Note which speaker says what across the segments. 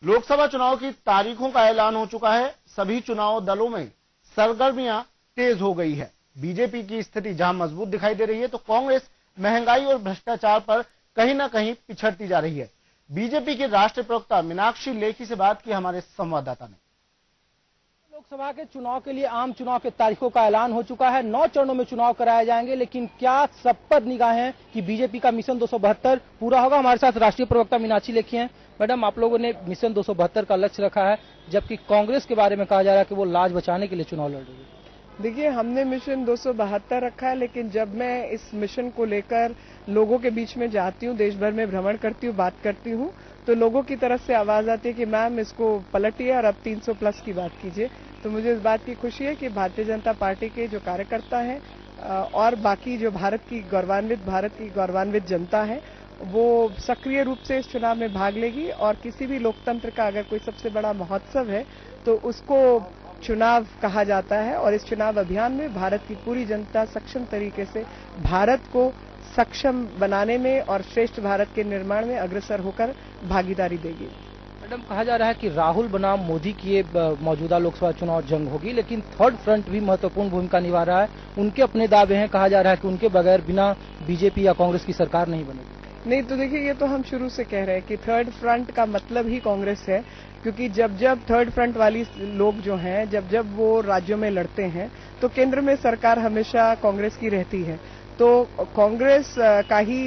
Speaker 1: लोकसभा चुनाव की तारीखों का ऐलान हो चुका है। सभी चुनाव दलों में सरगर्मियां तेज हो गई है। बीजेपी की स्थिति जहां मजबूत दिखाई दे रही है, तो कांग्रेस महंगाई और भ्रष्टाचार पर कहीं ना कहीं पिछड़ती जा रही है। बीजेपी के राष्ट्रीय प्रवक्ता मीनाक्षी लेखी से बात की हमारे संवाददाता ने।
Speaker 2: लोकसभा के चुनाव के लिए आम चुनाव के तारीखों का ऐलान हो चुका है। 9 चरणों में चुनाव कराए जाएंगे, लेकिन क्या सब पर निगाहें कि बीजेपी का मिशन 272 पूरा होगा? हमारे साथ राष्ट्रीय प्रवक्ता मीनाक्षी लेखी हैं। मैडम, आप लोगों ने मिशन 272 का लक्ष्य रखा है, जबकि कांग्रेस के बारे में कहा जा रहा है कि वो लाज बचाने के लिए चुनाव लड़ रही है।
Speaker 3: देखिए, हमने मिशन 272 रखा है, लेकिन जब मैं इस मिशन को लेकर लोगों के बीच में जाती हूँ, देश भर में भ्रमण करती हूँ, बात करती हूँ, तो लोगों की तरफ से आवाज आती है कि मैम इसको पलटिए और अब 300 प्लस की बात कीजिए। तो मुझे इस बात की खुशी है कि भारतीय जनता पार्टी के जो कार्यकर्ता हैं और बाकी जो भारत की गौरवान्वित जनता है, वो सक्रिय रूप से इस चुनाव में भाग लेगी। और किसी भी लोकतंत्र का अगर कोई सबसे बड़ा महोत्सव है तो उसको चुनाव कहा जाता है। और इस चुनाव अभियान में भारत की पूरी जनता सक्षम तरीके से भारत को सक्षम बनाने में और श्रेष्ठ भारत के निर्माण में अग्रसर होकर भागीदारी देगी।
Speaker 2: मैडम, कहा जा रहा है कि राहुल बनाम मोदी की ये मौजूदा लोकसभा चुनाव जंग होगी, लेकिन थर्ड फ्रंट भी महत्वपूर्ण भूमिका निभा रहा है। उनके अपने दावे हैं, कहा जा रहा है कि उनके बगैर बिना बीजेपी या कांग्रेस की सरकार नहीं बनेगी।
Speaker 3: नहीं, तो देखिए, ये तो हम शुरू से कह रहे हैं कि थर्ड फ्रंट का मतलब ही कांग्रेस है, क्योंकि जब थर्ड फ्रंट वाली लोग जो हैं, जब वो राज्यों में लड़ते हैं, तो केंद्र में सरकार हमेशा कांग्रेस की रहती है। तो कांग्रेस का ही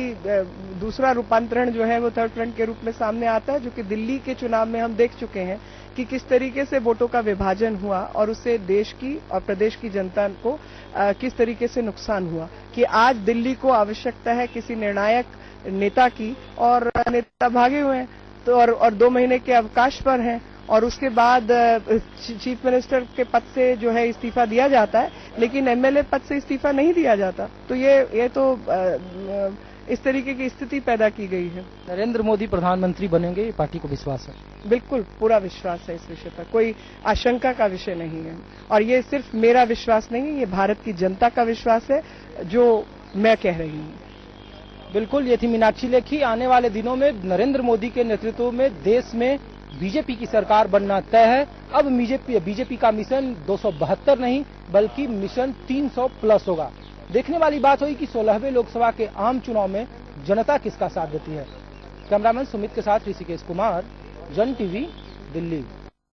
Speaker 3: दूसरा रूपांतरण जो है वो थर्ड फ्रंट के रूप में सामने आता है, जो कि दिल्ली के चुनाव में हम देख चुके हैं कि किस तरीके से वोटों का विभाजन हुआ और उससे देश की और प्रदेश की जनता को किस तरीके से नुकसान हुआ। कि आज दिल्ली को आवश्यकता है किसी निर्णायक नेता की, और नेता भागे हुए हैं तो और 2 महीने के अवकाश पर हैं, और उसके बाद चीफ मिनिस्टर के पद से जो है इस्तीफा दिया जाता है, लेकिन एमएलए पद से इस्तीफा नहीं दिया जाता। तो ये तो इस तरीके की स्थिति पैदा की गई है।
Speaker 2: नरेंद्र मोदी प्रधानमंत्री बनेंगे, ये पार्टी को विश्वास है?
Speaker 3: बिल्कुल, पूरा विश्वास है इस विषय पर, कोई आशंका का विषय नहीं है। और ये सिर्फ मेरा विश्वास नहीं है, ये भारत की जनता का विश्वास है जो मैं कह रही हूँ।
Speaker 2: बिल्कुल, ये थी मीनाक्षी लेखी। आने वाले दिनों में नरेंद्र मोदी के नेतृत्व में देश में बीजेपी की सरकार बनना तय है। अब बीजेपी का मिशन 272 नहीं, बल्कि मिशन 300 प्लस होगा। देखने वाली बात होगी कि 16वें लोकसभा के आम चुनाव में जनता किसका साथ देती है। कैमरामैन सुमित के साथ ऋषिकेश कुमार, जन टीवी, दिल्ली।